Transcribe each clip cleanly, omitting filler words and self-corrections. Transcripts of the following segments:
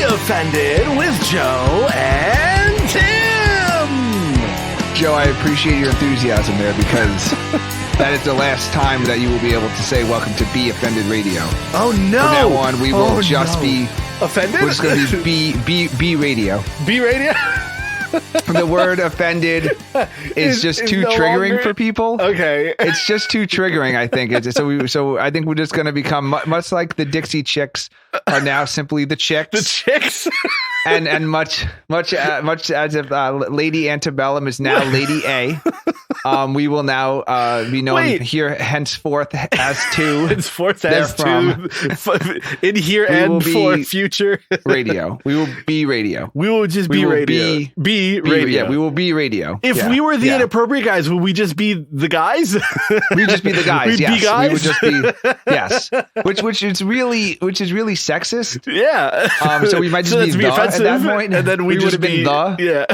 Offended with Joe and Tim. Joe, I appreciate your enthusiasm there because that is the last time that you will be able to say welcome to Be Offended Radio. Oh no! From now on, we will just be offended. We're just going to be B Radio. B Radio. The word offended is just too triggering for people. Okay, it's just too triggering. I think so I think we're just going to become much like the Dixie Chicks are now simply the Chicks. The Chicks. and much as if Lady Antebellum is now Lady A. We will now be known here henceforth as two. Henceforth as two. In here and for future radio. We will be radio. We will just be radio. Be radio. Yeah, we will be radio. If we were the inappropriate guys, would we just be the guys? We'd just be the guys. We'd yes. be guys. We would just be yes. Which is really sexist. Yeah. So we might just be the offensive at that point, and then we would have been the. Yeah.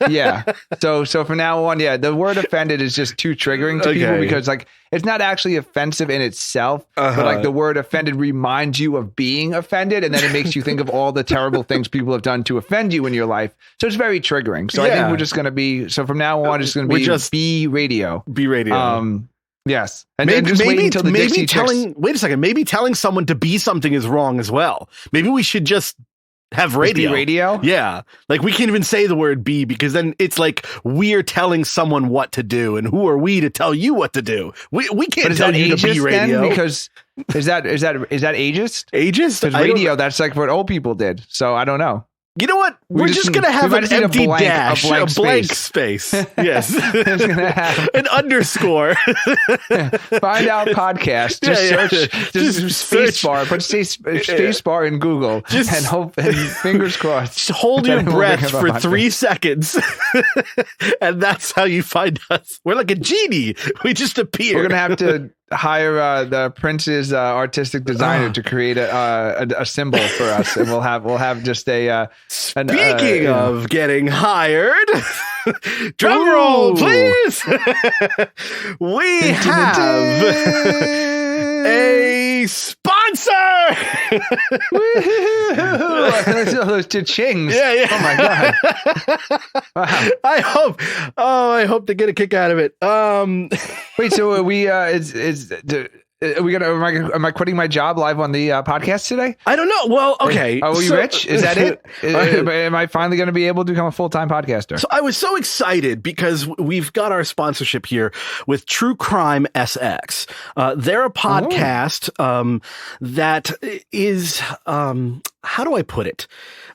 Yeah. So from now on, the word offended is just too triggering to people because it's not actually offensive in itself, but the word offended reminds you of being offended, and then it makes you think of all the terrible things people have done to offend you in your life. So it's very triggering. So I think we're just going to be. So from now on, it's going to be just B Radio. B Radio. Yes, and then just wait until the Dixie Chicks. Wait a second. Maybe telling someone to be something is wrong as well. Maybe we should just have radio. Radio? Yeah. Like we can't even say the word be because then it's like we're telling someone what to do, and who are we to tell you what to do? We can't tell you to be radio. Then? Because is that ageist? Ageist? Because radio, that's like what old people did. So I don't know. You know what? We're just going to have an empty dash, a blank space. Yes. An underscore. Find out podcast. Just space bar. Put space bar in Google and hope and fingers crossed. Just hold your breath for 3 seconds. And that's how you find us. We're like a genie. We just appear. We're going to have to hire the Prince's artistic designer to create a symbol for us, and we'll have just a. Speaking of getting hired, drum roll, please. We have a sponsor. Those cha-chings. Yeah. Oh my god. Wow. I hope they get a kick out of it. Wait, so are we are we gonna? Am I quitting my job live on the podcast today? I don't know. Well, okay. Are we rich? Is that it? Am I finally going to be able to become a full-time podcaster? So I was so excited because we've got our sponsorship here with True Crime SX. They're a podcast that is how do I put it?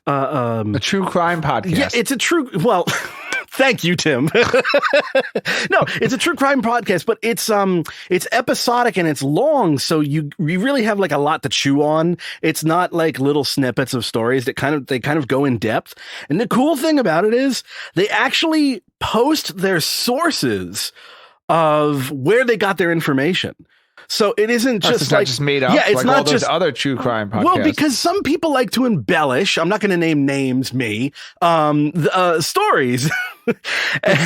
A true crime podcast. Yeah, it's a true. Well. Thank you, Tim. No, it's a true crime podcast, but it's episodic and it's long, so you really have like a lot to chew on. It's not like little snippets of stories that they kind of go in depth. And the cool thing about it is they actually post their sources of where they got their information. So it isn't just not just made up. Yeah, it's like not all those just other true crime podcasts. Well, because some people like to embellish. I'm not going to name names. Stories. I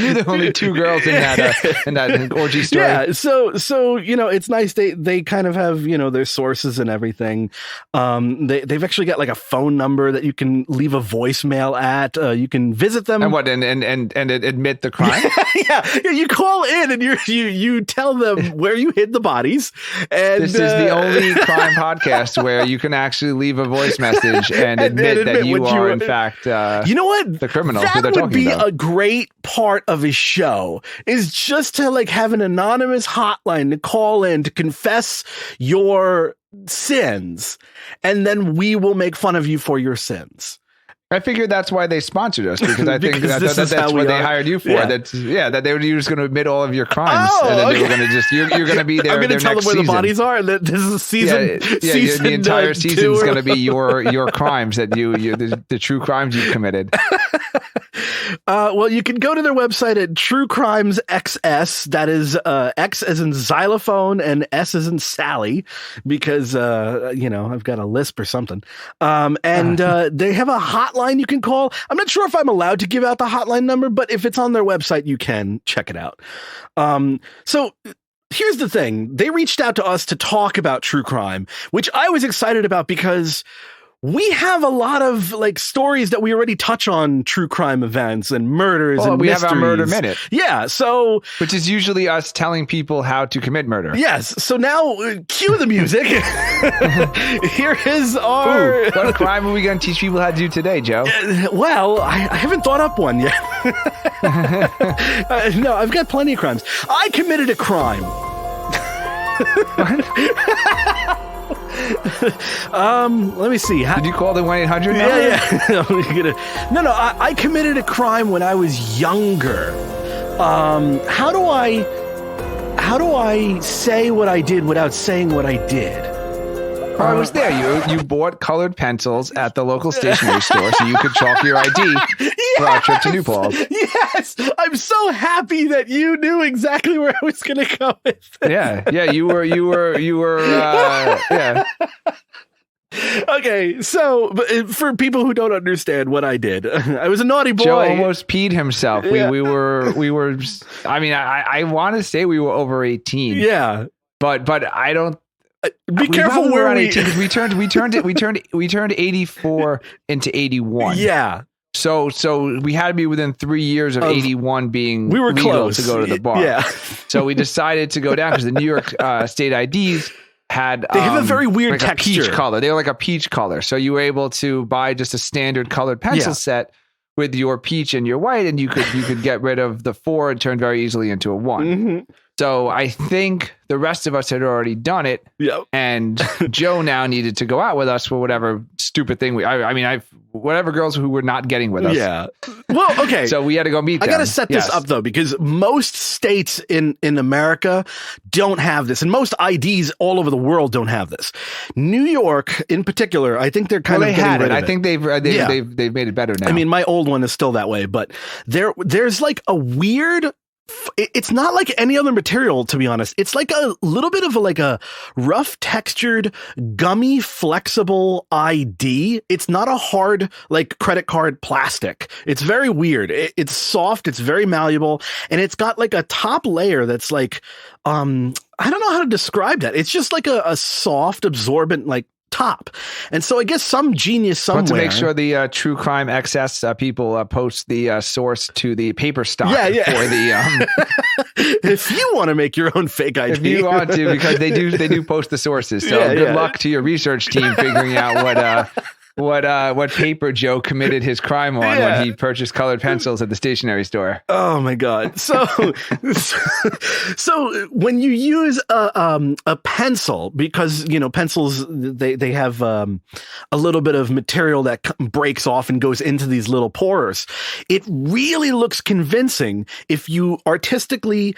knew there were only 2 girls in that orgy story. Yeah, so it's nice. They kind of have their sources and everything. They've actually got like a phone number that you can leave a voicemail at. You can visit them and admit the crime. Yeah, you call in and you tell them where you hid the bodies. And this is the only crime podcast where you can actually leave a voice message and admit that you are in fact. You know what? The criminal that who they're would be about. A great part of a show is just to like have an anonymous hotline to call in to confess your sins, and then we will make fun of you for your sins. I figured that's why they sponsored us, because I think that's what they hired you for. Yeah. That they were just going to admit all of your crimes, and then they were going to just you're going to be there. I'm going to tell them where the bodies are. And this is season. The entire season is going to be your crimes that the true crimes you've committed. Well, you can go to their website at True Crimes XS. That is X as in xylophone and S as in Sally, because I've got a lisp or something. And they have a hotline you can call. I'm not sure if I'm allowed to give out the hotline number, but if it's on their website, you can check it out. So here's the thing. They reached out to us to talk about true crime, which I was excited about because we have a lot of like stories that we already touch on true crime events and murders and we mysteries. have our murder minute. Yeah. So, which is usually us telling people how to commit murder. Yes. So now cue the music. Here is our. What crime are we going to teach people how to do today, Joe? Well, I haven't thought up one yet. No, I've got plenty of crimes. I committed a crime. Let me see. Did you call the 1-800? Yeah. No. I committed a crime when I was younger. How do I say what I did without saying what I did? I was there. You bought colored pencils at the local stationery store so you could chalk your ID for our trip to New Paltz. Yes, I'm so happy that you knew exactly where I was going to go with it. Yeah. You were. Yeah. Okay, so for people who don't understand what I did, I was a naughty boy. Joe almost peed himself. Yeah. We were. I mean, I want to say we were over 18. Yeah, but I don't. Be careful where we 18, we turned 84 into 81. Yeah. So we had to be within 3 years of 81 being we were legal close to go to the bar. Yeah. So we decided to go down because the New York state IDs had they have a very weird like texture. A peach color. They were like a peach color. So you were able to buy just a standard colored pencil set with your peach and your white, and you could get rid of the 4 and turn very easily into a 1. Mm-hmm. So I think the rest of us had already done it. Yep. And Joe now needed to go out with us for whatever stupid thing whatever girls who were not getting with us. Yeah. Well, okay. So we had to go meet them. I got to set this up though, because most states in America don't have this, and most IDs all over the world don't have this. New York, in particular, I think they're kind of getting rid of it. I think they've made it better now. I mean, my old one is still that way, but there's like a weird. It's not like any other material, to be honest. It's like a little bit of a rough textured, gummy, flexible ID. It's not a hard, like credit card plastic. It's very weird. It's soft. It's very malleable. And it's got like a top layer that's like, I don't know how to describe that. It's just like a soft, absorbent, like top. And so I guess some genius somewhere. Want to make sure the True Crime XS people post the source to the paper stock for the if you want to make your own fake ID. If you want to, because they do post the sources. So good luck to your research team figuring out what paper Joe committed his crime on when he purchased colored pencils at the stationery store. Oh my God. So when you use a pencil, because, pencils, they have a little bit of material that breaks off and goes into these little pores. It really looks convincing if you artistically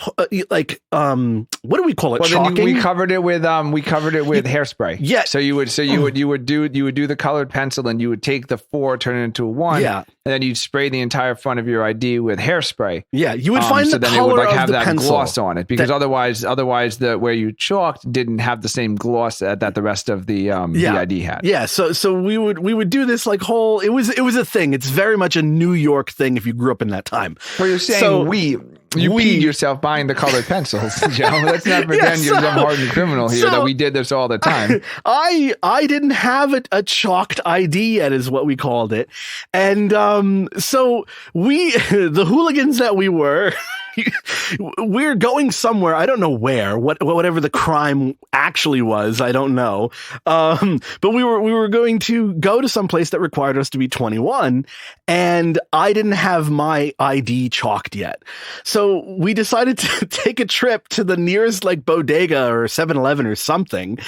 what do we call it? Well, chalking? Then we covered it with hairspray. Yeah. So you would do the colored pencil, and you would take the 4, turn it into a 1. Yeah. And then you'd spray the entire front of your ID with hairspray. Yeah. You would find so the then color it would of have the that pencil gloss on it, because otherwise the where you chalked didn't have the same gloss that the rest of the ID had. Yeah. So we would do this like whole. It was a thing. It's very much a New York thing if you grew up in that time. Well, you're saying you peed yourself buying the colored pencils, Joe. Let's not pretend you're some hardened criminal here that we did this all the time. I didn't have a chalked ID yet, is what we called it, and so the hooligans that we were. We're going somewhere. I don't know where. Whatever the crime actually was, I don't know. But we were going to go to some place that required us to be 21, and I didn't have my ID chalked yet. So we decided to take a trip to the nearest like bodega or 7-Eleven or something,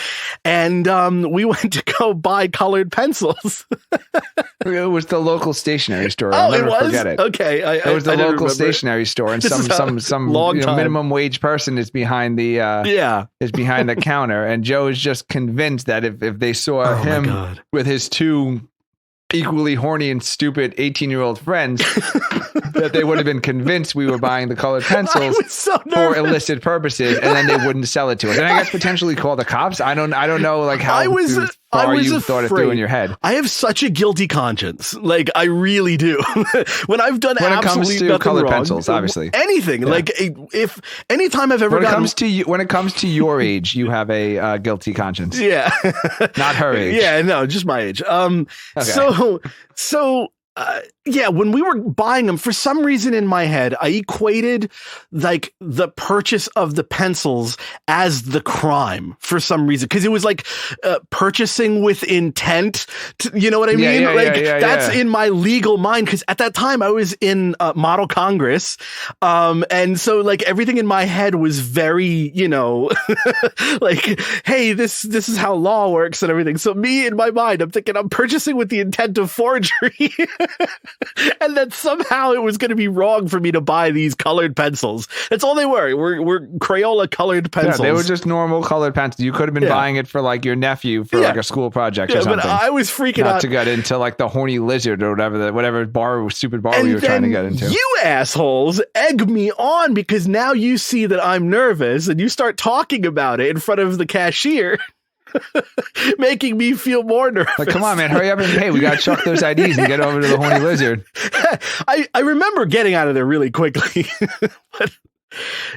and we went to go buy colored pencils. It was the local stationery store. Oh, I'll never it was? forget it. Okay, it was the local stationery store, and some minimum wage person is behind the counter, and Joe is just convinced that if they saw him with his 2 equally horny and stupid 18-year-old friends, that they would have been convinced we were buying the colored pencils for illicit purposes, and then they wouldn't sell it to us. And I guess potentially call the cops. I don't know like how. far you thought it through in your head. I have such a guilty conscience. Like, I really do. When I've done when absolutely it comes to nothing colored wrong, pencils, obviously. Anything. Yeah. Like, if anytime I've ever when it comes to your age, you have a guilty conscience. Yeah. Not her age. Yeah, no, just my age. Okay. So yeah, when we were buying them, for some reason in my head, I equated like the purchase of the pencils as the crime for some reason. Cause it was like purchasing with intent. You know what I mean? That's in my legal mind. Cause at that time I was in Model Congress. And so like everything in my head was very, like, hey, this is how law works and everything. So me in my mind, I'm thinking I'm purchasing with the intent of forgery. And then somehow it was going to be wrong for me to buy these colored pencils. That's all they were. We're Crayola colored pencils. Yeah, they were just normal colored pencils. You could have been buying it for like your nephew for like a school project or something. But I was freaking out. Not to get into like the horny lizard or whatever stupid bar we were trying to get into. You assholes egg me on because now you see that I'm nervous and you start talking about it in front of the cashier. Making me feel more nervous. Like, come on, man, hurry up and pay. We got to chuck those IDs and get over to the horny lizard. I remember getting out of there really quickly. But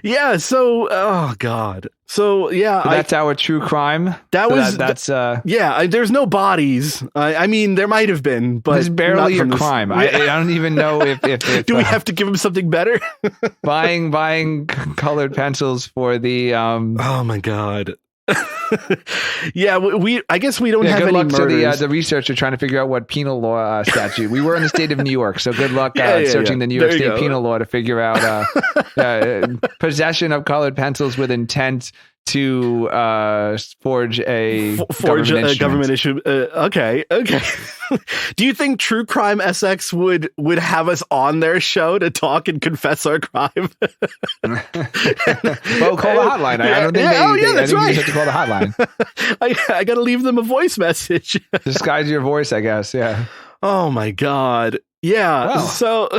yeah, so, oh God. So yeah, so that's our true crime. There's no bodies. I mean, there might have been, but it's barely a crime. I don't even know if do we have to give him something better? buying colored pencils for the oh my God. Yeah, I guess we don't have good any luck murders. to the researcher trying to figure out what penal law statute. We were in the state of New York, so good luck searching the New York State penal law to figure out possession of colored pencils with intent to forge a government issue. Okay. Do you think True Crime SX would have us on their show to talk and confess our crime? Well, call the hotline. I don't think that's right. You have to call the hotline. I got to leave them a voice message. Disguise your voice, I guess. Yeah. Oh my God. Yeah. Wow. So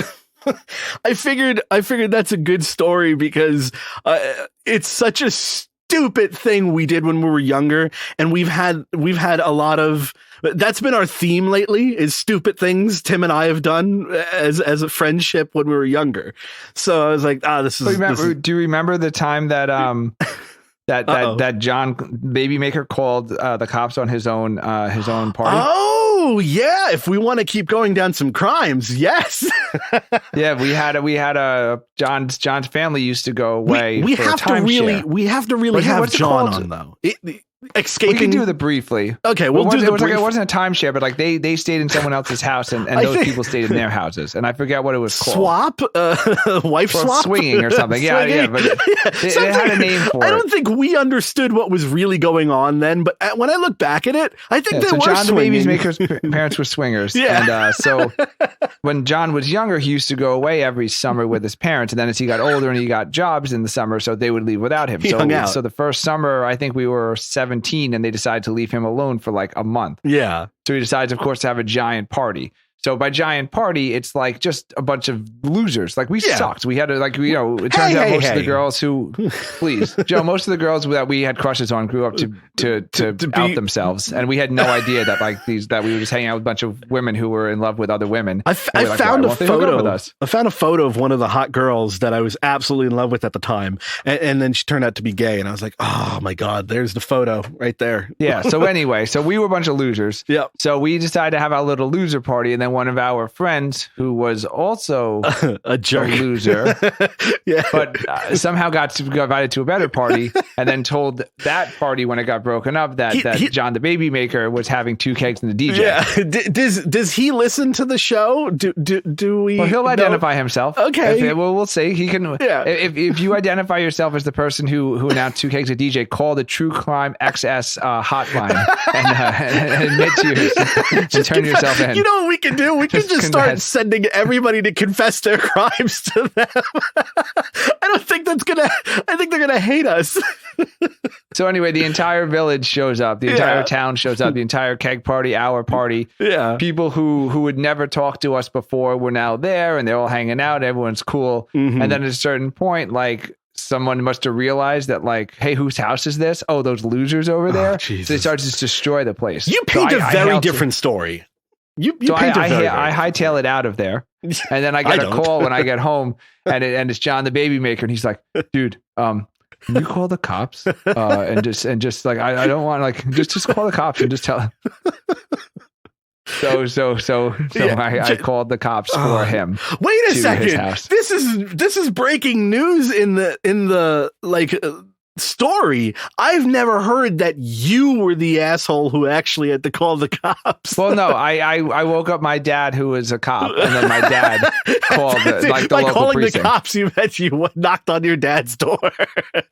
I figured that's a good story because it's such a stupid thing we did when we were younger, and we've had a lot of that's been our theme lately is stupid things Tim and I have done as a friendship when we were younger. So I was like, this is. Do you remember the time that that John Babymaker called the cops on his own party? Oh yeah, if we want to keep going down some crimes, yes. Yeah, we had a John's family used to go away. We have to really have John on though. Escaping. We can do that briefly. Okay, it wasn't a timeshare, but like they stayed in someone else's house, and those people stayed in their houses, and I forget what it was called. Swap, wife swap, swinging or something. Yeah, but it had a name for it. I don't think we understood what was really going on then, but when I look back at it, I think they were John swinging. the Babymaker's parents were swingers, and so when John was younger, he used to go away every summer with his parents, and then as he got older and he got jobs in the summer, so they would leave without him. So the first summer, I think we were 17 and they decided to leave him alone for like a month. Yeah. So he decides, of course, to have a giant party. So by giant party, it's like just a bunch of losers. Like we sucked. We had to it turns out most of the girls who, please, Joe, most of the girls that we had crushes on grew up to out themselves. And we had no idea that that we were just hanging out with a bunch of women who were in love with other women. I found a photo of one of the hot girls that I was absolutely in love with at the time. And then she turned out to be gay. And I was like, oh my God, there's the photo right there. Yeah. So anyway, we were a bunch of losers. Yeah. So we decided to have our little loser party. And then one of our friends who was also a jerk, a loser, but somehow got invited to a better party, and then told that party when it got broken up that John the Babymaker was having 2 kegs in the DJ. Yeah, does he listen to the show? Do we? Well, he'll identify himself. Okay, we'll see. He can. Yeah. If you identify yourself as the person who announced 2 kegs of DJ, call the True Crime XS hotline and admit to turn yourself in. You know what we can do? We can just start sending everybody to confess their crimes to them. I think they're gonna hate us. So anyway, the entire village shows up. The entire town shows up. The entire keg party, our party. Yeah. People who would never talk to us before were now there, and they're all hanging out. Everyone's cool. Mm-hmm. And then at a certain point, like someone must have realized that, like, hey, whose house is this? Oh, those losers over there. So they start to destroy the place. You paint a very different story. I hightail it out of there, and then I get a call when I get home, and it's John the baby maker, and he's like, dude, can you call the cops? And just like, I don't want, like, just call the cops and just tell them. So I called the cops for him. Wait a second. This is breaking news in the story. I've never heard that you were the asshole who actually had to call the cops. Well, no, I woke up my dad, who was a cop, and then my dad called the local calling precinct. The cops. You bet you knocked on your dad's door.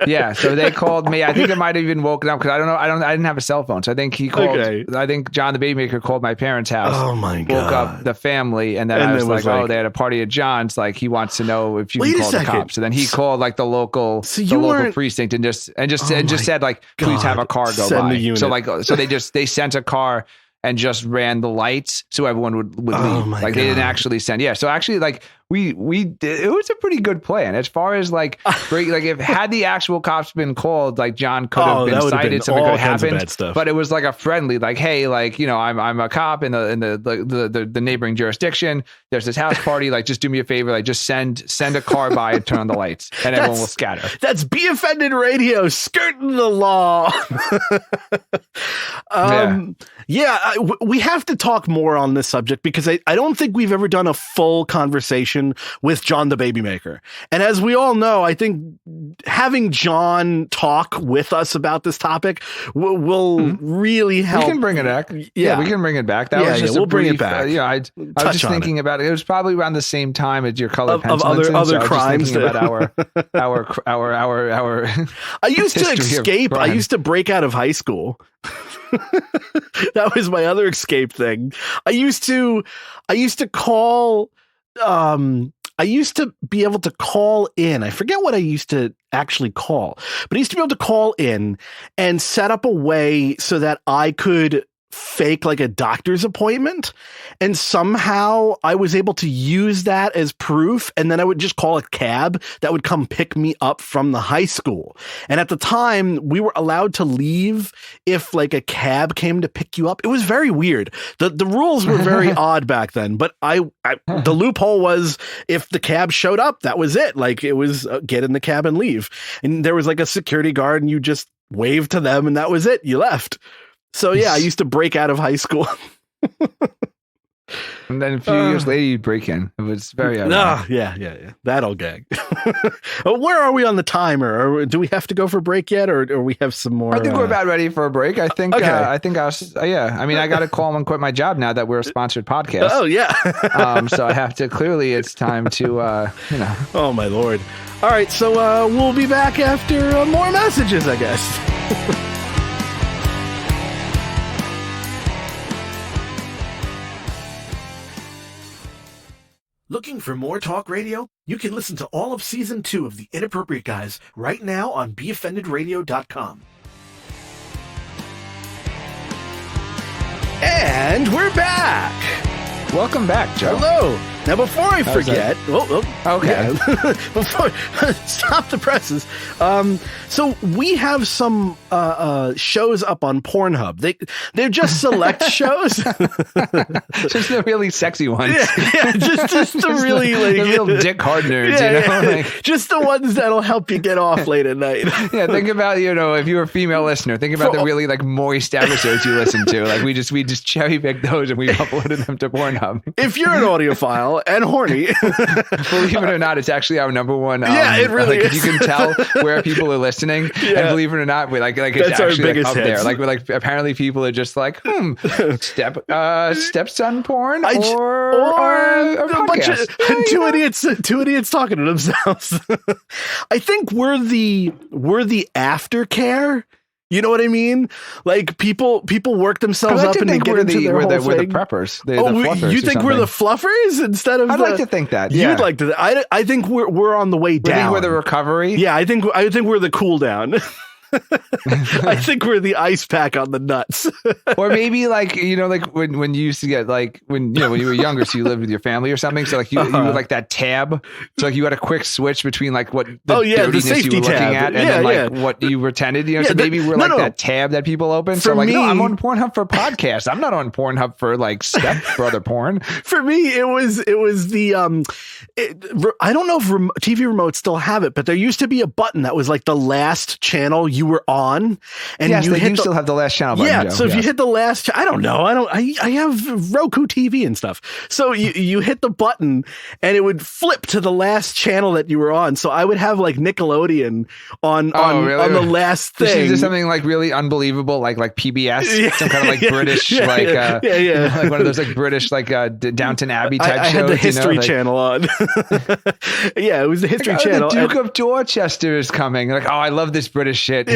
Yeah, so they called me. I think it might have even woken up because I don't know. I didn't have a cell phone, so I think he called. Okay. I think John the baby maker called my parents' house. Oh my god! Woke up the family, and then I was like, oh, they had a party at John's. Like, he wants to know if you can call the cops. So then he called like the local precinct and just said, like, please have a car go by. So they sent a car and just ran the lights so everyone would leave. Like, they didn't actually send. Yeah. So actually, like, we did, it was a pretty good plan as far as like if had the actual cops been called, like, John could have been cited, something could have happened. But it was like a friendly, like, hey, like, you know, I'm a cop in the neighboring jurisdiction. There's this house party. Like, just do me a favor. Like, just send a car by and turn on the lights, and everyone will scatter. That's Be Offended Radio, skirting the law. We have to talk more on this subject because I don't think we've ever done a full conversation with John the baby maker. And as we all know, I think having John talk with us about this topic will really help. We can bring it back. Yeah, we can bring it back. That was just we'll bring it back. I was just thinking about it. It was probably around the same time as your colored pencil of other so crimes. About our I used to escape. I used to break out of high school. That was my other escape thing. I used to call. I used to be able to call in. I forget what I used to actually call, but I used to be able to call in and set up a way so that I could fake like a doctor's appointment. And somehow I was able to use that as proof. And then I would just call a cab that would come pick me up from the high school. And at the time we were allowed to leave if like a cab came to pick you up. It was very weird. The rules were very odd back then, but the loophole was if the cab showed up, that was it. Like, it was get in the cab and leave. And there was like a security guard and you just waved to them and that was it. You left. So yeah, I used to break out of high school. And then a few years later, you'd break in. It was very yeah. That old gag. Where are we on the timer? Or do we have to go for a break yet, or we have some more? I think we're about ready for a break. I think. Okay. I mean, I got to call and quit my job now that we're a sponsored podcast. Oh yeah. So I have to. Clearly, it's time to. Oh my lord! All right, so we'll be back after more messages, I guess. Looking for more talk radio? You can listen to all of Season 2 of The Inappropriate Guys right now on BeOffendedRadio.com. And we're back! Welcome back, Joe. Hello! Now, before I forget, okay. Yeah, before stop the presses. So we have some shows up on Pornhub. They're just select shows, just the really sexy ones. Yeah, just the really the real dick hard nerds. Like, just the ones that'll help you get off late at night. Yeah, think about if you're a female listener, think about the really like moist episodes you listen to. Like we just cherry pick those and we uploaded them to Pornhub. If you're an audiophile and horny, believe it or not, it's actually our number one. It really is. You can tell where people are listening, and believe it or not, we like it's that's actually up there. Like apparently people are just like, stepson porn or a bunch of two idiots talking to themselves. I think we're the aftercare. You know what I mean? Like people work themselves up and they get into their whole thing. We're the preppers. The fluffers you think we're the fluffers instead of? I'd like to think that. Yeah. You'd like to. I think we're on the way down. I think we're the recovery. Yeah, I think we're the cool down. I think we're the ice pack on the nuts. Or maybe like, like when you used to get like when you were younger, so you lived with your family or something. So like you were like that tab. So like you had a quick switch between like what the dirtiness you were looking at and then like what you pretended, so maybe we're that tab that people open. So like, I'm on Pornhub for podcasts. I'm not on Pornhub for like stepbrother porn. For me, it was the, I don't know if TV remotes still have it, but there used to be a button that was like the last channel you were on, and yes, you still have the last channel button. Yeah, Joe. so if you hit the last, I don't know, I have Roku TV and stuff. So you hit the button, and it would flip to the last channel that you were on. So I would have like Nickelodeon on the last thing. Is there something like really unbelievable, like PBS, some kind of like British, like one of those like British like Downton Abbey type shows. I had the History Channel on. Yeah, it was the History Channel. The Duke of Dorchester is coming. Like, I love this British shit.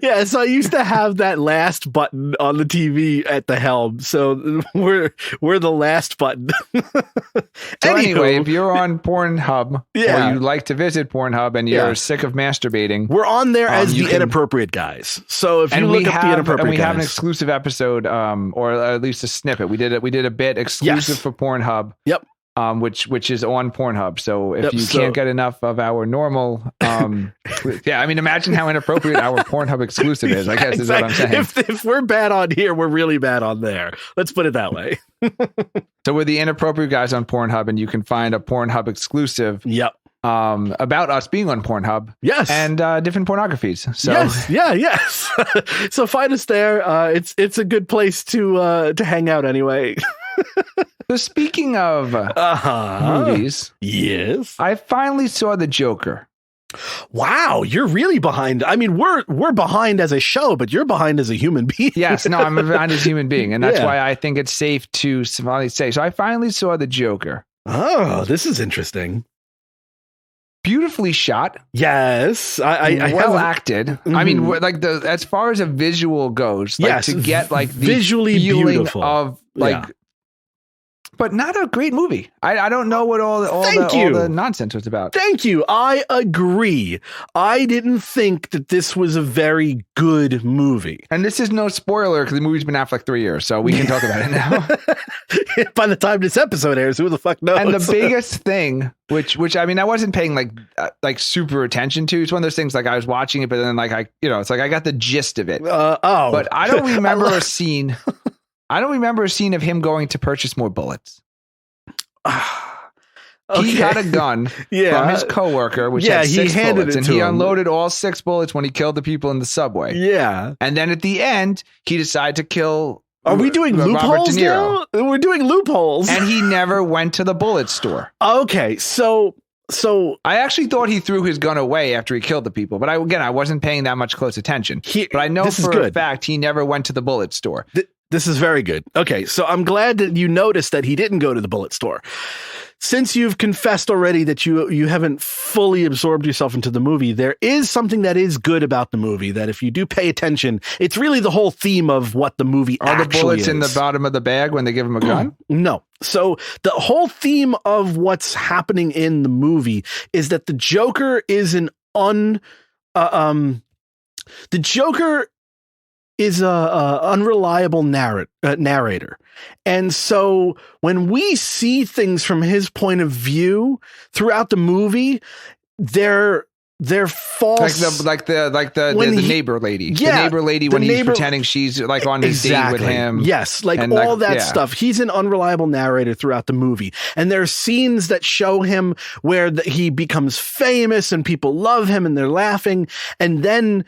Yeah, so I used to have that last button on the TV at the helm. So we're the last button. So anyway, if you're on Pornhub, or you like to visit Pornhub and you're sick of masturbating, we're on there as the inappropriate guys. So if you look up the inappropriate guys, and we have an exclusive episode, or at least a snippet. We did a bit exclusive for Pornhub. Yep. Which is on Pornhub. So if you can't get enough of our normal, imagine how inappropriate our Pornhub exclusive is, I guess is what I'm saying. If we're bad on here, we're really bad on there. Let's put it that way. So we're the inappropriate guys on Pornhub, and you can find a Pornhub exclusive. Yep. About us being on Pornhub. Yes. And different pornographies. So yes. So find us there. It's a good place to hang out anyway. So speaking of movies, yes, I finally saw The Joker. Wow, you're really behind. I mean, we're behind as a show, but you're behind as a human being. Yes, no, I'm behind as a human being, and that's why I think it's safe to finally say. So I finally saw The Joker. Oh, this is interesting. Beautifully shot. Yes, I well acted. Mm-hmm. I mean, like as far as a visual goes, like to get like the visually beautiful of like. But not a great movie. I don't know what all the nonsense was about. Thank you. I agree. I didn't think that this was a very good movie. And this is no spoiler because the movie's been out for like 3 years, so we can talk about it now. By the time this episode airs, who the fuck knows? And the biggest thing, which I mean, I wasn't paying like super attention to. It's one of those things like I was watching it, but then like it's like I got the gist of it. But I don't remember a scene. I don't remember a scene of him going to purchase more bullets. He got a gun from his coworker, which had 6 bullets, and he unloaded all 6 bullets when he killed the people in the subway. Yeah. And then at the end, he decided to kill Are we doing loopholes now? We're doing loopholes. And he never went to the bullet store. Okay, so I actually thought he threw his gun away after he killed the people, but I wasn't paying that much close attention. But I know for a fact he never went to the bullet store. This is very good. Okay, so I'm glad that you noticed that he didn't go to the bullet store. Since you've confessed already that you haven't fully absorbed yourself into the movie, there is something that is good about the movie that if you do pay attention, it's really the whole theme of what the movie actually is. Are the bullets in the bottom of the bag when they give him a gun? No. So the whole theme of what's happening in the movie is that the Joker is an unreliable narrator. And so when we see things from his point of view throughout the movie, they're false. Like the neighbor lady. Yeah, the neighbor lady when he's pretending she's like on his date with him. Yes, like all that stuff. He's an unreliable narrator throughout the movie. And there are scenes that show him where he becomes famous and people love him and they're laughing. And then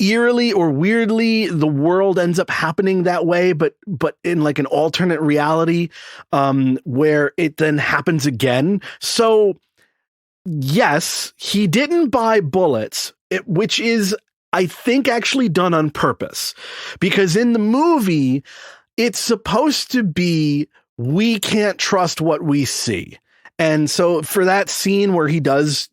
eerily or weirdly, the world ends up happening that way, but in like an alternate reality, where it then happens again. So yes, he didn't buy bullets, which is, I think, actually done on purpose, because in the movie, it's supposed to be, we can't trust what we see. And so for that scene where he does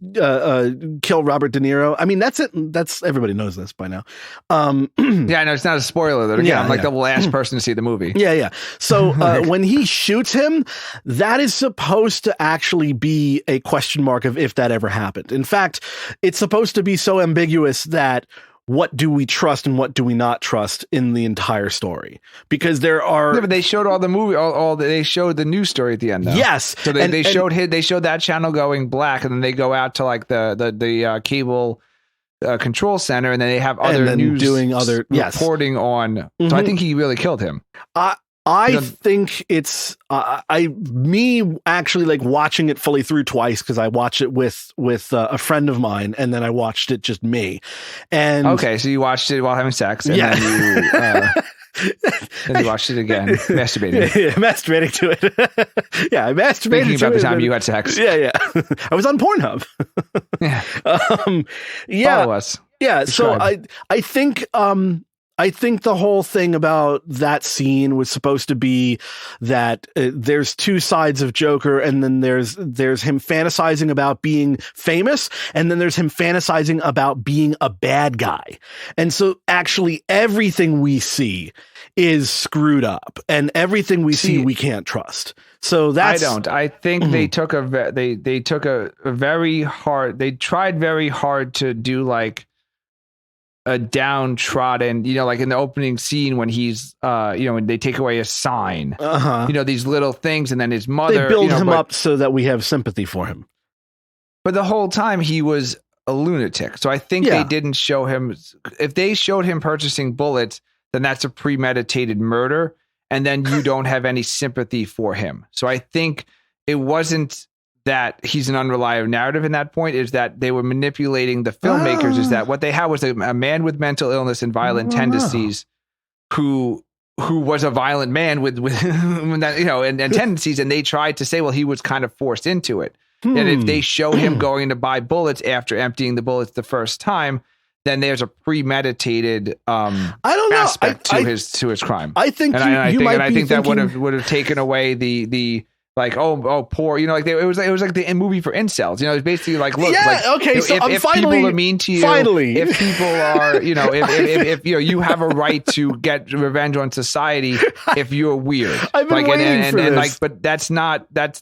kill Robert De Niro, I mean, that's it. That's everybody knows this by now. Yeah, no, it's not a spoiler. Though. Again, I'm like the last person to see the movie. Yeah. So when he shoots him, that is supposed to actually be a question mark of if that ever happened. In fact, it's supposed to be so ambiguous that what do we trust and what do we not trust in the entire story? Because there are. Yeah, but they showed all the movie. They showed the news story at the end. Though. Yes. So they showed that channel going black, and then they go out to like the cable control center, and then they have other news doing other reporting on. Mm-hmm. So I think he really killed him. I think it's me actually like watching it fully through twice because I watched it with a friend of mine, and then I watched it just me. And okay, so you watched it while having sex, and then you watched it again, masturbating. Yeah, masturbating to it. Yeah, I masturbated. Thinking about the time you had sex. Yeah. I was on Pornhub. Yeah. Follow us. Yeah. Subscribe. So I think the whole thing about that scene was supposed to be that there's two sides of Joker, and then there's him fantasizing about being famous, and then there's him fantasizing about being a bad guy. And so actually everything we see is screwed up, and everything we see we can't trust. So that's I think they took they tried very hard to do like a downtrodden, like in the opening scene when he's, when they take away a sign, these little things, and then his mother. They build him up so that we have sympathy for him. But the whole time he was a lunatic. So I think they didn't show him. If they showed him purchasing bullets, then that's a premeditated murder, and then you don't have any sympathy for him. So I think it wasn't that he's an unreliable narrative in that point, is that they were manipulating the filmmakers, is that what they had was a man with mental illness and violent tendencies who was a violent man with and tendencies, and they tried to say, well, he was kind of forced into it. And if they show him going to buy bullets after emptying the bullets the first time, then there's a premeditated aspect to his crime. I think I think that would have taken away the like, poor, like it was like the movie for incels. It's basically like, look, okay, so if people are mean to you, if people are, if you have a right to get revenge on society if you're weird. I've been waiting for this. But that's not that.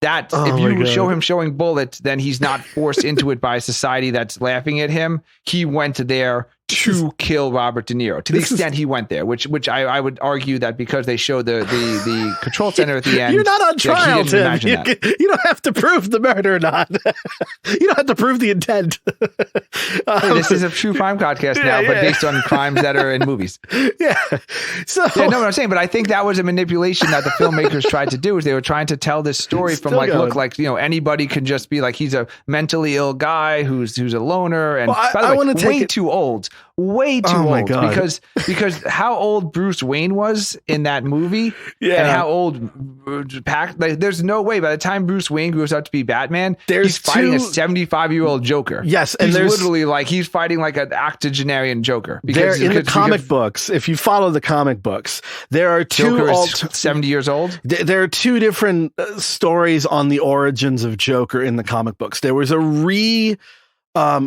If you show him showing bullets, then he's not forced into it by a society that's laughing at him. He went there to kill Robert De Niro, to the extent he went there, which I would argue that because they showed the control center at the end. You're not on trial, Tim. You don't have to prove the murder or not. You don't have to prove the intent. This is a true crime podcast now, but based on crimes that are in movies. Yeah. So no, what I'm saying, but I think that was a manipulation that the filmmakers tried to do, is they were trying to tell this story from anybody can just be like, he's a mentally ill guy who's a loner, and by the way, way too old. Way too old. God. Because how old Bruce Wayne was in that movie, and how old Pac. Like, there's no way by the time Bruce Wayne grows up to be Batman, he's fighting a 75-year-old Joker. Yes, and he's literally like he's fighting like an octogenarian Joker. Because in the comic books, if you follow the comic books, there are Joker is 70 years old. There are two different stories on the origins of Joker in the comic books. There was I'm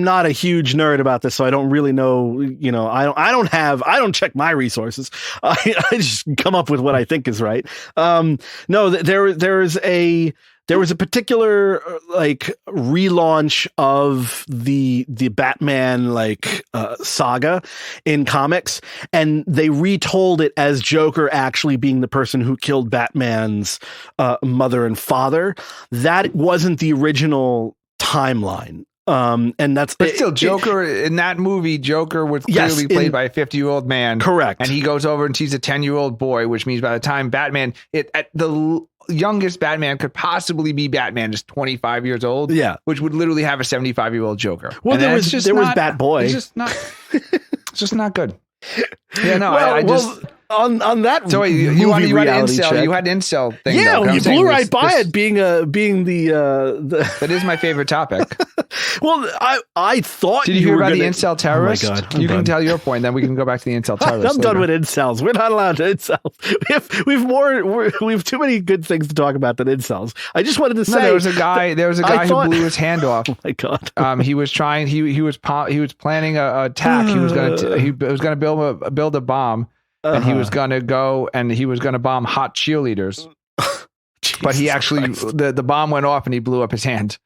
not a huge nerd about this, so I don't really know, I don't check my resources. I just come up with what I think is right. No, there was a particular relaunch of the Batman saga in comics, and they retold it as Joker actually being the person who killed Batman's mother and father. That wasn't the original timeline. And that's but still Joker in that movie. Joker was clearly played by a 50-year-old man. Correct. And he goes over and sees a 10-year-old boy, which means by the time Batman, at the youngest Batman could possibly be Batman is 25 years old. Yeah. Which would literally have a 75-year-old Joker. Well, there was Batboy. It's just not good. Yeah, no, on that. So you had an incel thing. Yeah, you blew right by it being the. That is my favorite topic. Well, I thought Did you hear about the incel terrorist? Oh my God, you can tell your point, then we can go back to the incel terrorist. I'm done with incels. We're not allowed to incels. We have too many good things to talk about than incels. I just wanted to say there was a guy who blew his hand off. Oh my God. He was planning a attack. He was going to build a bomb, and he was going to go and he was going to bomb hot cheerleaders. But he actually the bomb went off and he blew up his hand.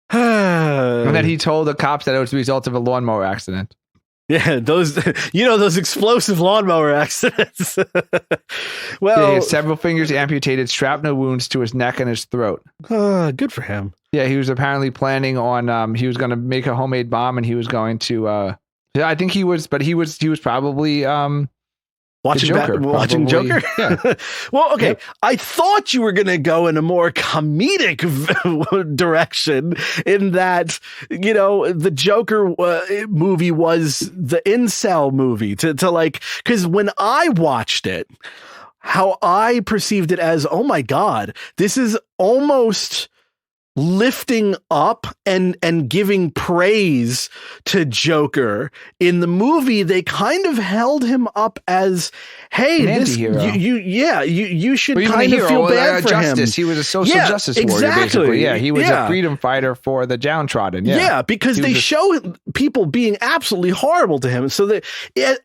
And then he told the cops that it was the result of a lawnmower accident. Yeah, those explosive lawnmower accidents. Well, yeah, he had several fingers amputated, shrapnel wounds to his neck and his throat. Good for him. Yeah, he was apparently planning on he was going to make a homemade bomb, and he was going to I think he was probably watching Joker. Yeah. Well, okay. Yep. I thought you were going to go in a more comedic direction, in that, the Joker movie was the incel movie to like, because when I watched it, how I perceived it as, oh my God, this is almost lifting up and giving praise to Joker. In the movie, they kind of held him up as, hey, this you should kind of feel bad for him. He was a social justice warrior, basically. Yeah, he was a freedom fighter for the downtrodden. Yeah, because they show people being absolutely horrible to him. So that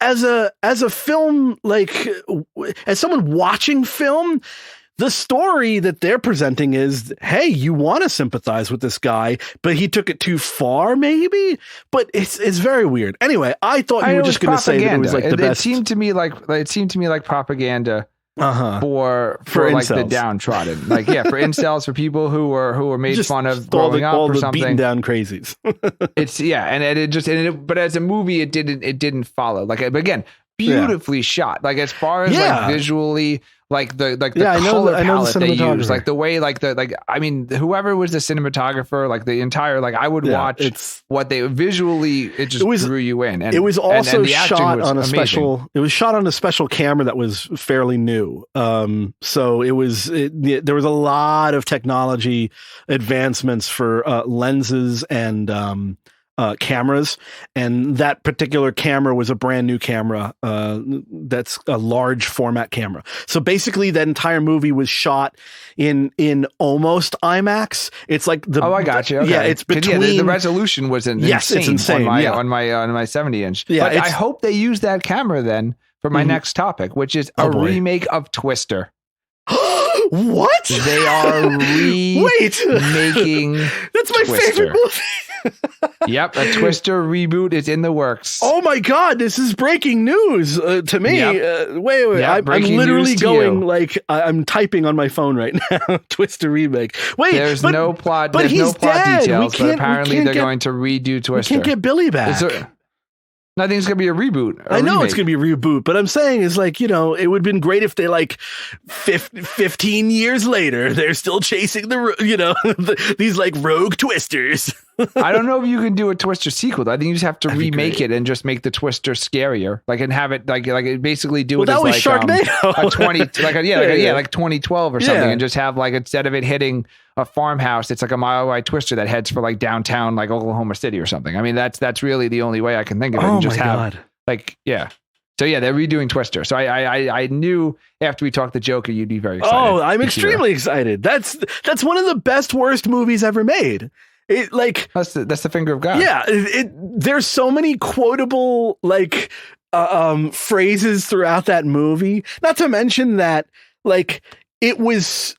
as a film, like as someone watching film, the story that they're presenting is, hey, you want to sympathize with this guy, but he took it too far, maybe. But it's very weird. Anyway, I thought you were just going to say that it was like the best. It seemed to me like propaganda for like the downtrodden, like for incels, for people who were made just fun of growing up or something. Beaten down crazies. But as a movie, it didn't follow. Like, but again, beautifully shot. Like as far as like visually. Like the color palette they use, like the way, whoever was the cinematographer, like the entire, like I would watch what they visually, it drew you in. And it was also and shot on amazing. It was shot on a special camera that was fairly new. So there was a lot of technology advancements for lenses and cameras, and that particular camera was a brand new camera that's a large format camera. So basically that entire movie was shot in almost IMAX. It's like I got you. Okay. Yeah, it's between the resolution was insane. It's insane on my 70-inch. Yeah, but I hope they use that camera then for my next topic, which is a remake of Twister. What? They are remaking That's my favorite movie. Yep, a Twister reboot is in the works. Oh my God, this is breaking news to me. Yep. Wait, I'm literally going like I'm typing on my phone right now. Twister remake. Wait, there's no plot. But there's no plot details. But apparently they're going to redo Twister. We can't get Billy back. I think it's going to be a reboot. I know it's going to be a reboot, but I'm saying is like, it would have been great if they 15 years later, they're still chasing these like rogue Twisters. I don't know if you can do a Twister sequel. I think you just have to remake it and just make the Twister scarier, like, and have it like basically do it as like Sharknado. a 20 like 2012 or something, and just have like, instead of it hitting a farmhouse, it's like a mile wide Twister that heads for like downtown, like Oklahoma City or something. I mean, that's really the only way I can think of it. And just have like So they're redoing Twister. So I knew after we talked the Joker, you'd be very excited. Oh, I'm extremely excited. That's one of the best worst movies ever made. It like that's the finger of God. Yeah, there's so many quotable like phrases throughout that movie. Not to mention that like it was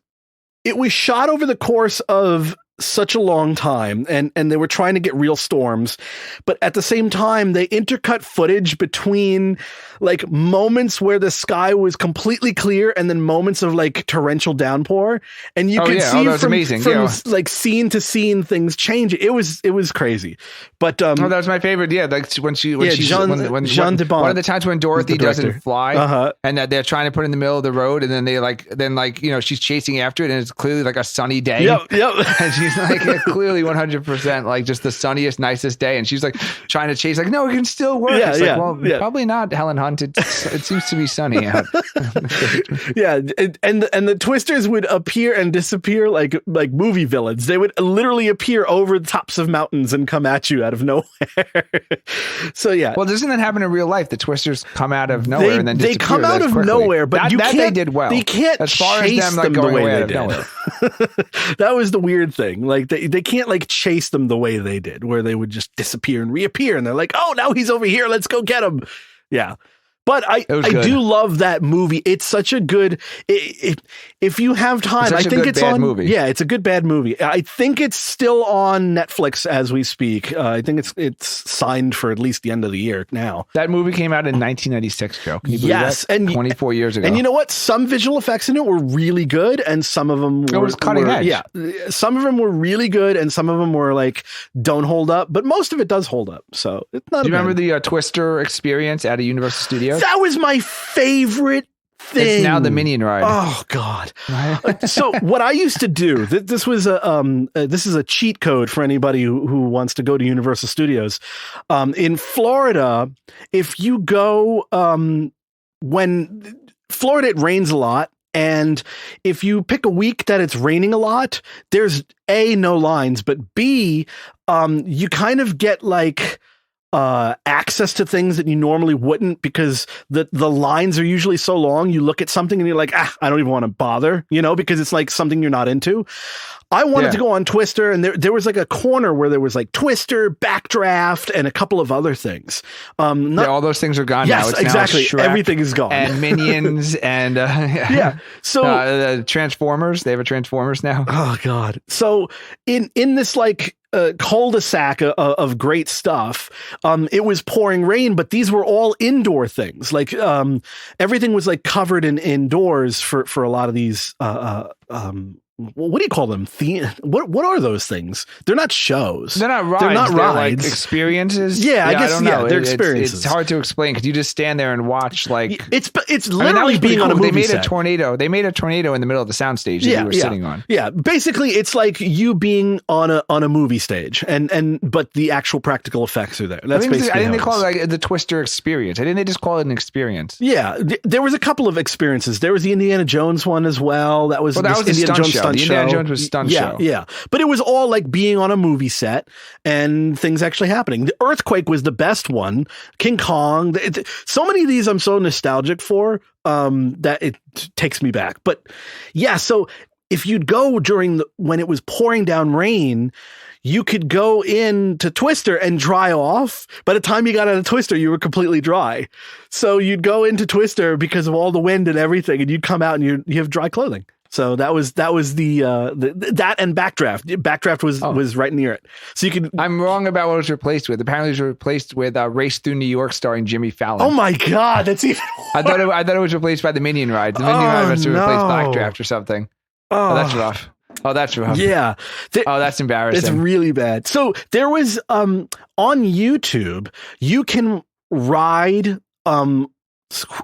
shot over the course of such a long time, and they were trying to get real storms, but at the same time they intercut footage between like moments where the sky was completely clear and then moments of like torrential downpour, and you could see from like scene to scene things change. It was crazy. But that was my favorite. Like when Jean de Bont, one of the times when Dorothy doesn't fly, and that they're trying to put in the middle of the road, and then she's chasing after it, and it's clearly like a sunny day. Yep. And he's like clearly 100% like just the sunniest, nicest day, and she's like trying to chase, like, no, it can still work. It's like, well, probably not, Helen Hunt. It seems to be sunny out. Yeah, and the twisters would appear and disappear like movie villains. They would literally appear over the tops of mountains and come at you out of nowhere. So yeah. Well, doesn't that happen in real life? The twisters come out of nowhere and then disappear. They come out of nowhere, but that they did well. They can't as far chase as them like them going the way away they out of did. nowhere. That was the weird thing. Like they can't like chase them the way they did, where they would just disappear and reappear, and they're like, oh, now he's over here. Let's go get him. Yeah. But I do love that movie. It's such a good. If you have time, I think it's on. Movie. Yeah, it's a good bad movie. I think it's still on Netflix as we speak. I think it's signed for at least the end of the year now. That movie came out in 1996, Joe. Can you believe that? And 24 years ago. And you know what? Some visual effects in it were really good, and some of them were cutting edge. Yeah, some of them were really good, and some of them were like don't hold up. But most of it does hold up. So it's not. Do you remember the Twister experience at a Universal Studios? That was my favorite thing. It's now the Minion ride. Oh God! So what I used to do, this was this is a cheat code for anybody who wants to go to Universal Studios. In Florida, if you go when Florida, it rains a lot. And if you pick a week that it's raining a lot, there's A, no lines, but B, you kind of get like access to things that you normally wouldn't, because the lines are usually so long. You look at something and you're like, I don't even want to bother, because it's like something you're not into. I wanted to go on Twister, and there was like a corner where there was like Twister, Backdraft, and a couple of other things. All those things are gone now. It's exactly. Now Shrek everything is gone. And Minions and So Transformers. They have a Transformers now. Oh God. So in this like cul-de-sac of great stuff, it was pouring rain, but these were all indoor things. Like everything was like covered in indoors for a lot of these what do you call them? What are those things? They're not shows. They're not rides. They're like experiences. Yeah, I guess. I don't know. They're experiences. It's hard to explain because you just stand there and watch. Like it's literally being on a movie set. They made a tornado in the middle of the soundstage that you were sitting on. Yeah, basically, it's like you being on a movie stage, but the actual practical effects are there. That's basically. I think they call it like the Twister experience. I think they just call it an experience. Yeah, there was a couple of experiences. There was the Indiana Jones one as well. That was the Indiana Jones show. The Indiana Jones was stunt show. Yeah. But it was all like being on a movie set and things actually happening. The Earthquake was the best one. King Kong. So many of these I'm so nostalgic for that it takes me back. But yeah, so if you'd go when it was pouring down rain, you could go into Twister and dry off. By the time you got out of Twister, you were completely dry. So you'd go into Twister because of all the wind and everything, and you'd come out and you have dry clothing. So that was the and Backdraft. Backdraft was right near it. So you could. I'm wrong about what it was replaced with. Apparently, it was replaced with Race Through New York starring Jimmy Fallon. Oh my God, that's even. I thought it was replaced by the Minion ride. The Minion ride must have replaced Backdraft or something. Oh, that's rough. Oh, that's rough. Yeah. That's embarrassing. It's really bad. So there was on YouTube, you can ride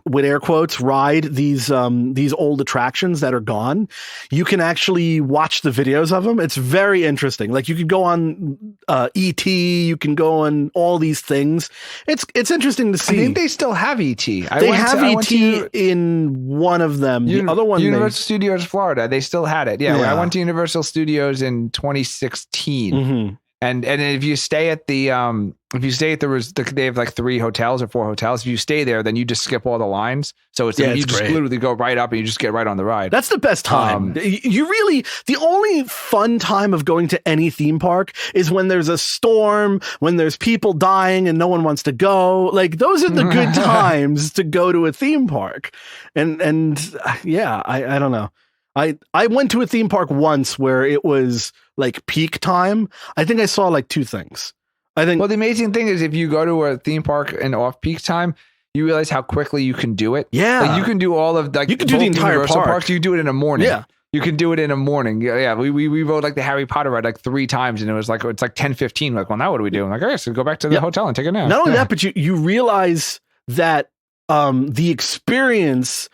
with air quotes, ride these old attractions that are gone. You can actually watch the videos of them. It's very interesting. Like you could go on E.T., you can go on all these things. It's interesting to see. I think they still have E.T. They have E.T. in one of them. The other one, Universal Studios Florida. They still had it. Yeah. I went to Universal Studios in 2016. Mm-hmm. And if you stay at they have like 3 hotels or 4 hotels. If you stay there, then you just skip all the lines. So you just literally go right up and you just get right on the ride. That's the best time. The only fun time of going to any theme park is when there's a storm, when there's people dying and no one wants to go. Like those are the good times to go to a theme park. And yeah, I don't know. I went to a theme park once where it was like peak time. I think I saw like 2 things. Well, the amazing thing is if you go to a theme park in off peak time, you realize how quickly you can do it. Yeah. Like you can do all of like you can do the entire Universal park. Parks. You do it in a morning. Yeah. You can do it in a morning. Yeah. We rode like the Harry Potter ride like 3 times and it's like 10:15. Like, well, now what do we do? I'm like, all right, so go back to the hotel and take a nap. Not only that, but you realize that the experience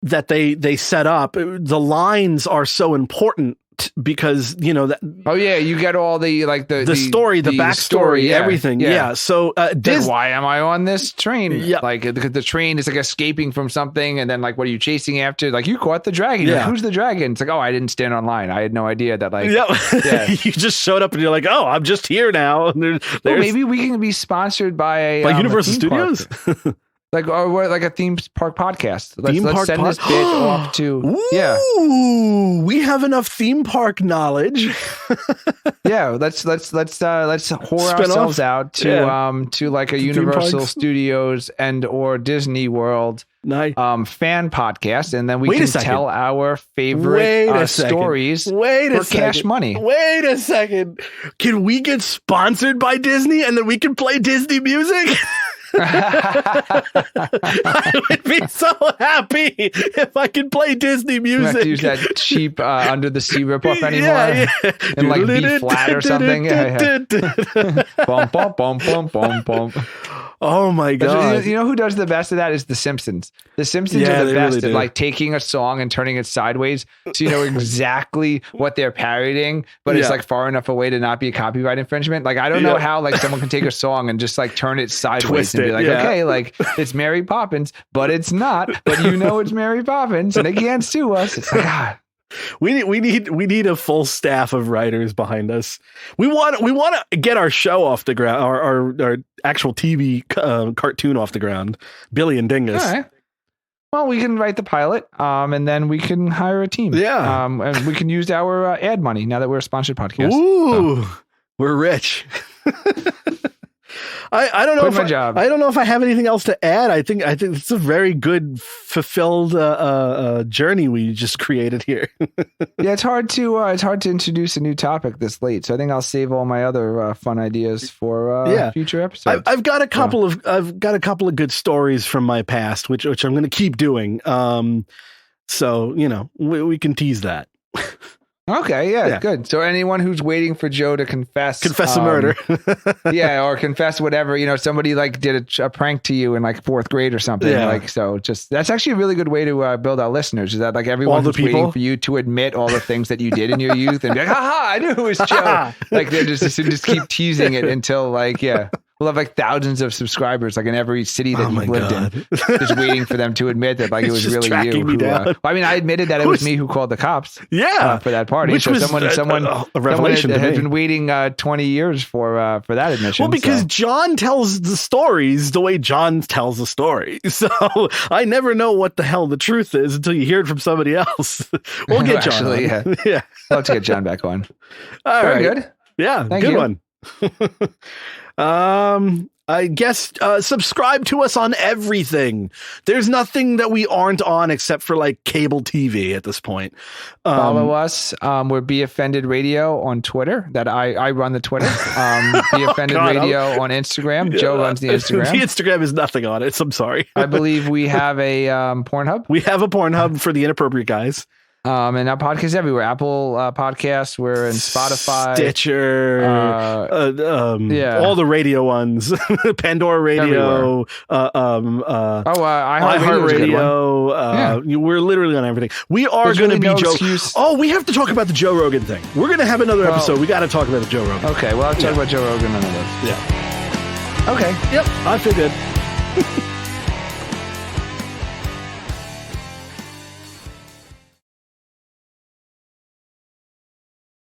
that they set up, the lines are so important ripped because, you know, that. Oh yeah, you get all the story, the backstory, everything. Yeah. So why am I on this train? Yeah. Like the train is like escaping from something, and then like what are you chasing after? Like you caught the dragon. Yeah. Like, who's the dragon? It's like, oh, I didn't stand online. I had no idea that like you just showed up and you're like, oh, I'm just here now. And well, maybe we can be sponsored by Universal Studios. Like a theme park podcast. Let's send this bit off to. Ooh, we have enough theme park knowledge. Yeah, let's whore ourselves out to like a Universal Studios and or Disney World fan podcast, and then we can tell our favorite stories for cash money. Wait a second. Can we get sponsored by Disney and then we can play Disney music? I would be so happy if I could play Disney music. You have to use that cheap Under the Sea ripoff anymore, and like B flat or something. Bum bum bum bum bum bum. Oh my god! You know who does the best of that is The Simpsons. The Simpsons are the best at like taking a song and turning it sideways, so you know exactly what they're parodying, but it's like far enough away to not be a copyright infringement. Like I don't know how like someone can take a song and just like turn it sideways twist and be like, okay, like it's Mary Poppins, but it's not. But you know it's Mary Poppins, and they can't sue us. It's like God. We need a full staff of writers behind us. We want to get our show off the ground, our actual TV cartoon off the ground. Billy and Dingus. All right. Well, we can write the pilot, and then we can hire a team. Yeah. And we can use our ad money now that we're a sponsored podcast. Ooh, we're rich. I don't know I don't know if I have anything else to add. I think it's a very good, fulfilled journey we just created here. Yeah, it's hard to introduce a new topic this late. So I think I'll save all my other fun ideas for future episodes. I've got a couple of good stories from my past, which I'm going to keep doing. So you know we can tease that. Okay, yeah, good. So anyone who's waiting for Joe to confess a murder, or confess whatever, you know, somebody like did a prank to you in like 4th grade or something, like so. Just that's actually a really good way to build our listeners. Is that like everyone who's waiting for you to admit all the things that you did in your youth and be like, haha, I knew it was Joe. Like they're just keep teasing it until like we'll have like thousands of subscribers, like in every city that you've lived in, just waiting for them to admit that like it was really you. Who, I mean, I admitted that it was me who called the cops. Yeah, for that party. Which so was someone a revelation had been waiting 20 years for that admission. Well, because John tells the stories the way John tells the story, so I never know what the hell the truth is until you hear it from somebody else. We'll get John. Actually, yeah. Let's get John back on. All right. Very good. Yeah, Thank good you. One. I guess subscribe to us on everything. There's nothing that we aren't on except for like cable TV at this point. Follow us. We're Be Offended Radio on Twitter. That I run the Twitter. Be Offended Radio on Instagram. Joe runs the Instagram. The Instagram is nothing on it. So I'm sorry. I believe we have a Pornhub. We have a Pornhub for the inappropriate guys. And our podcast everywhere. Apple Podcasts. We're in Spotify, Stitcher, all the radio ones, Pandora Radio, iHeartRadio. We're literally on everything. We are going to be Joe. Oh, we have to talk about the Joe Rogan thing. We're going to have another episode. We got to talk about the Joe Rogan. Okay, well, I'll talk about Joe Rogan another. Yeah. Okay. Yep. I feel good.